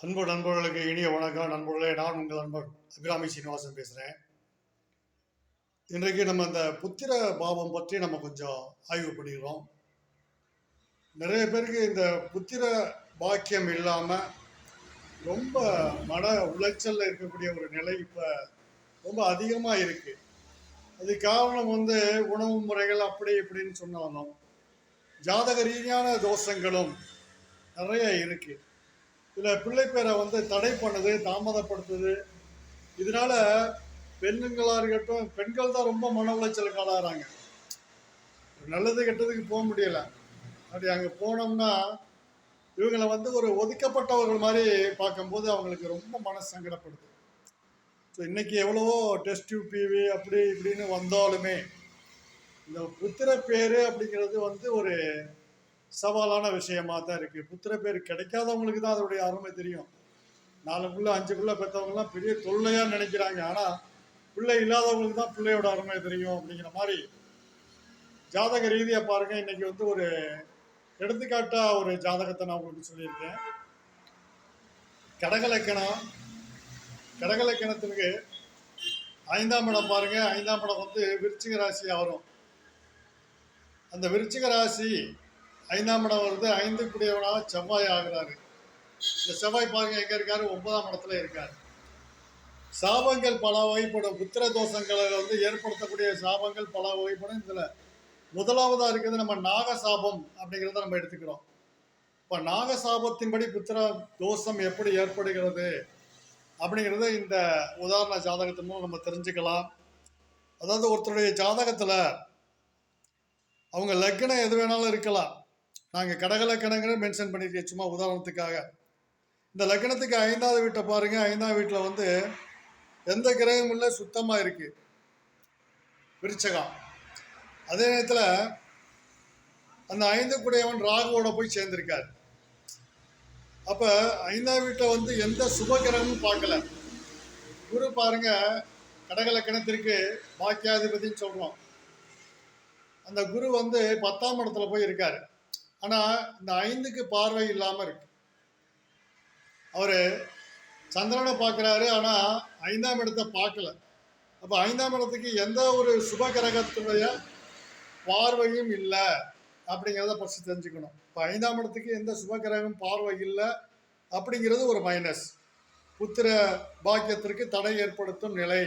அன்பு நண்பர்களுக்கு இனிய வணக்கம். நண்பர்களே, நான் உங்கள் நண்பர் அபிராமி சீனிவாசன் பேசுகிறேன். இன்றைக்கு நம்ம இந்த புத்திர பாவம் பற்றி நம்ம கொஞ்சம் ஆய்வு பண்ணிக்கிறோம். நிறைய பேருக்கு இந்த புத்திர பாக்கியம் இல்லாமல் ரொம்ப மன உளைச்சலில் இருக்கக்கூடிய ஒரு நிலை இப்போ ரொம்ப அதிகமாக இருக்குது. அது காரணம் உணவு முறைகள் அப்படி இப்படின்னு சொன்னாலும் ஜாதக ரீதியான தோஷங்களும் நிறைய இருக்குது. இதில் பிள்ளை பேரை தடை பண்ணுது, தாமதப்படுத்துது. இதனால பெண்ணுங்களாக இருக்கட்டும், பெண்கள் தான் ரொம்ப மன உளைச்சலுக்கு ஆளாகிறாங்க. நல்லது கெட்டதுக்கு போக முடியல. அப்படி அங்கே போனோம்னா இவங்களை ஒரு ஒதுக்கப்பட்டவர்கள் மாதிரி பார்க்கும்போது அவங்களுக்கு ரொம்ப மனசு சங்கடப்படுது. ஸோ இன்றைக்கி எவ்வளவோ டெஸ்ட் டியூப் அப்படி இப்படின்னு வந்தாலுமே இந்த புத்திர பேர் அப்படிங்கிறது ஒரு சவாலான விஷயமா தான் இருக்குது. புத்திர பேர் கிடைக்காதவங்களுக்கு தான் அதோடைய அருமை தெரியும். 4 பிள்ளை 5 பிள்ளை பெற்றவங்கலாம் பெரிய தொல்லையாக நினைக்கிறாங்க. ஆனால் பிள்ளை இல்லாதவங்களுக்கு தான் பிள்ளையோட அருமை தெரியும் அப்படிங்கிற மாதிரி ஜாதக ரீதியாக பாருங்கள். இன்றைக்கி ஒரு எடுத்துக்காட்டாக ஒரு ஜாதகத்தை நான் உங்களுக்கு சொல்லியிருக்கேன். கடகலக்கணம், கடகலக்கணத்துக்கு 5ஆம் இடம் பாருங்கள். 5ஆம் இடம் விருச்சிக ராசியாக வரும். அந்த விருச்சிக ராசி 5ஆம் இடம் 5 கூடியவனாக செவ்வாய் ஆகிறாரு. இந்த செவ்வாய் பாருங்க எங்க இருக்காரு, 9ஆம் இடத்துல இருக்காரு. சாபங்கள் பல வகைப்படும். புத்திர தோஷங்களை ஏற்படுத்தக்கூடிய சாபங்கள் பல வகைப்படும். இதுல முதலாவதா இருக்கிறது நம்ம நாகசாபம் அப்படிங்கிறத நம்ம எடுத்துக்கிறோம். இப்ப நாகசாபத்தின்படி புத்திர தோஷம் எப்படி ஏற்படுகிறது அப்படிங்கிறத இந்த உதாரண ஜாதகத்தின் மூலம் நம்ம தெரிஞ்சுக்கலாம். அதாவது ஒருத்தருடைய ஜாதகத்துல அவங்க லக்னம் எது வேணாலும் இருக்கலாம். நாங்கள் கடகலக்கணங்களை மென்ஷன் பண்ணியிருக்கேன் சும்மா உதாரணத்துக்காக. இந்த லக்னத்துக்கு 5ஆவது வீட்டை பாருங்கள். 5ஆம் வீட்டில் எந்த கிரகமும் இல்லை, சுத்தமாக இருக்குது, விருச்சகம். அதே நேரத்தில் அந்த 5 கூடையவன் ராகுவோட போய் சேர்ந்திருக்கார். அப்போ 5ஆம் வீட்டை எந்த சுப கிரகமும் பார்க்கல. குரு பாருங்க, கடகலக்கணத்திற்கு பாக்கியாதிபதினு சொல்கிறோம். அந்த குரு 10ஆம் இடத்துல போய் இருக்காரு. ஆனால் இந்த 5க்கு பார்வை இல்லாமல் இருக்கு. அவர் சந்திரனை பார்க்குறாரு, ஆனால் 5ஆம் இடத்தை பார்க்கல. அப்போ 5ஆம் இடத்துக்கு எந்த ஒரு சுப கிரகத்துடைய பார்வையும் இல்லை அப்படிங்கிறத ஃபஸ்ட்டு தெரிஞ்சுக்கணும். இப்போ 5ஆம் இடத்துக்கு எந்த சுப கிரகம் பார்வை இல்லை அப்படிங்கிறது ஒரு மைனஸ், புத்திர பாக்கியத்திற்கு தடை ஏற்படுத்தும் நிலை.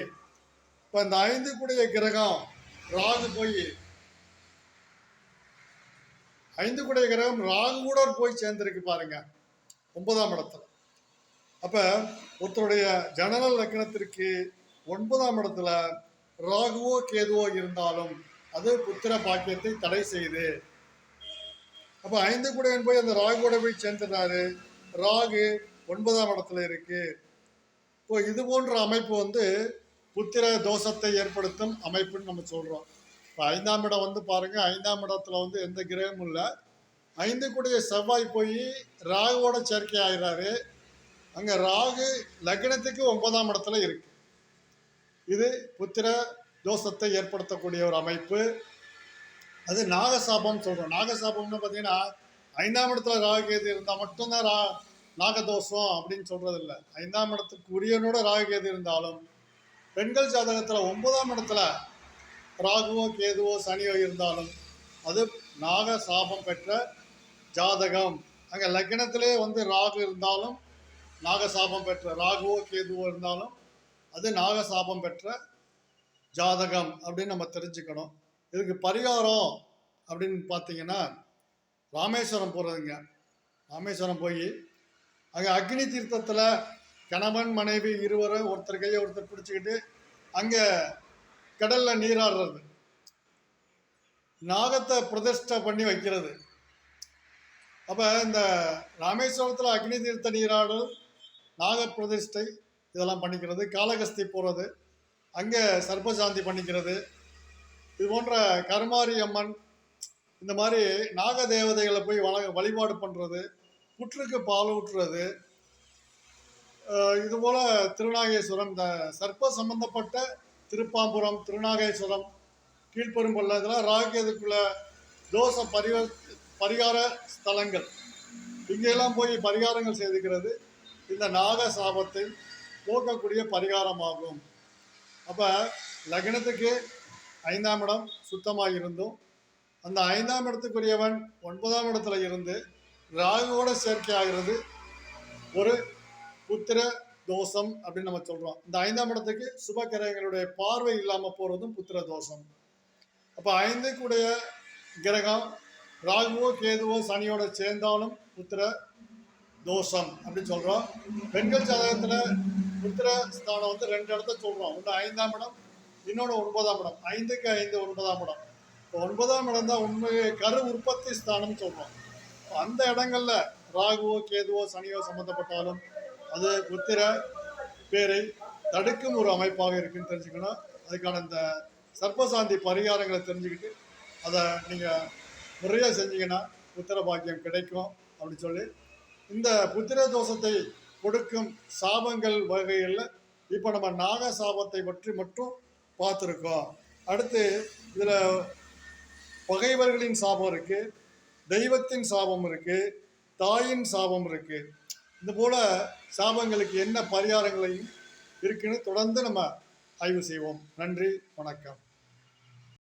இப்போ இந்த 5 கூடிய கிரகம் ராகு போய் 5 கூடிய கிரகம் ராகு கூட போய் சேர்ந்திருக்கு பாருங்க 9ஆம் இடத்துல. அப்ப ஒருத்தருடைய ஜனனல் லக்னத்திற்கு 9ஆம் இடத்துல ராகுவோ கேதுவோ இருந்தாலும் அது புத்திர பாக்கியத்தை தடை செய்யுது. அப்ப 5 கூடையன் போய் அந்த ராகுவோட போய் சேர்ந்துடுறாரு. ராகு 9ஆம் இடத்துல இருக்கு. இப்போ இது போன்ற அமைப்பு புத்திர தோஷத்தை ஏற்படுத்தும் அமைப்புன்னு நம்ம சொல்றோம். இப்போ 5ஆம் இடம் பாருங்க, 5ஆம் இடத்துல எந்த கிரகமும் இல்லை. 5 கூடிய செவ்வாய் போய் ராகுவோட சேர்க்கை ஆகிறாரு. அங்கே ராகு லக்னத்துக்கு 9ஆம் இடத்துல இருக்கு. இது புத்திர தோஷத்தை ஏற்படுத்தக்கூடிய ஒரு அமைப்பு. அது நாகசாபம் சொல்கிறோம். நாகசாபம்னு பார்த்தீங்கன்னா 5ஆம் இடத்துல ராகு கேது இருந்தால் மட்டும்தான் நாகதோஷம் அப்படின்னு சொல்கிறது இல்லை. 5ஆம் இடத்துக்கு உரியனோட ராகு கேது இருந்தாலும் பெண்கள் ஜாதகத்தில் 9ஆம் இடத்துல ராகுவோ கேதுவோ சனியோ இருந்தாலும் அது நாகசாபம் பெற்ற ஜாதகம். அங்கே லக்னத்திலே ராகு இருந்தாலும் நாகசாபம் பெற்ற, ராகுவோ கேதுவோ இருந்தாலும் அது நாகசாபம் பெற்ற ஜாதகம் அப்படின்னு நம்ம தெரிஞ்சுக்கணும். இதுக்கு பரிகாரம் அப்படின்னு பார்த்தீங்கன்னா ராமேஸ்வரம் போகிறதுங்க. ராமேஸ்வரம் போய் அங்கே அக்னி தீர்த்தத்தில் கணவன் மனைவி இருவரும் ஒருத்தர் கையை ஒருத்தர் பிடிச்சிக்கிட்டு அங்கே கடலில் நீராடுறது, நாகத்தை பிரதிஷ்டை பண்ணி வைக்கிறது. அப்போ இந்த ராமேஸ்வரத்தில் அக்னி தீர்த்த நீராடல், நாக பிரதிஷ்டை இதெல்லாம் பண்ணிக்கிறது, காளகஸ்தி போகிறது, அங்கே சர்ப்பசாந்தி பண்ணிக்கிறது, இது போன்ற கருமாரி அம்மன் இந்த மாதிரி நாக தேவதைகளை போய் வழிபாடு பண்ணுறது, புற்றுக்கு பால் ஊற்றுறது, இதுபோல் திருநாகேஸ்வரம், இந்த சர்ப்ப சம்பந்தப்பட்ட திருப்பாம்புரம், திருநாகேஸ்வரம், கீழ்பெரும்பள்ளம் இதெல்லாம் ராகுகேதுக்குள்ள தோஷ பரிகார ஸ்தலங்கள். இங்கெல்லாம் போய் பரிகாரங்கள் செய்துக்கிறது இந்த நாக சாபத்தை போக்கக்கூடிய பரிகாரமாகும். அப்போ லக்னத்துக்கு 5ஆம் இடம் சுத்தமாக இருந்தும் அந்த 5ஆம் இடத்துக்குரியவன் 9ஆம் இடத்துல இருந்து ராகுவோட சேர்க்கை ஆகிறது ஒரு புத்திர தோஷம் அப்படின்னு நம்ம சொல்றோம். இந்த 5ஆம் இடத்துக்கு சுப கிரகங்களுடைய பார்வை இல்லாம போறதும் புத்திர தோஷம். அப்ப 5க்குடைய கிரகம் ராகுவோ கேதுவோ சனியோட சேர்ந்தாலும் புத்திர தோஷம் அப்படின்னு சொல்றோம். பெண்கள் ஜாதகத்துல புத்திர ஸ்தானம் வந்து 2 இடத்த சொல்றோம். ஒன்று 5ஆம் இடம், இன்னொன்று 9ஆம் இடம். 5க்கு 5 9ஆம் இடம். இப்போ 9ஆம் இடம் தான் உண்மையை கரு உற்பத்தி ஸ்தானம் சொல்றோம். அந்த இடங்கள்ல ராகுவோ கேதுவோ சனியோ சம்மந்தப்பட்டாலும் அது புத்திர பேரை தடுக்கும் ஒரு அமைப்பாக இருக்குன்னு தெரிஞ்சுக்கணும். அதுக்கான இந்த சர்ப்பசாந்தி பரிகாரங்களை தெரிஞ்சுக்கிட்டு அதை நீங்கள் முறையாக செஞ்சீங்கன்னா புத்திர பாக்கியம் கிடைக்கும் அப்படின்னு சொல்லி இந்த புத்திர தோஷத்தை கொடுக்கும் சாபங்கள் வகையில் இப்போ நம்ம நாக சாபத்தை பற்றி மட்டும் பார்த்துருக்கோம். அடுத்து இதில் பகைவர்களின் சாபம் இருக்குது, தெய்வத்தின் சாபம் இருக்குது, தாயின் சாபம் இருக்குது. இது போல் சாபங்களுக்கு என்ன பரிகாரங்களையும் இருக்குன்னு தொடர்ந்து நம்ம ஆய்வு செய்வோம். நன்றி, வணக்கம்.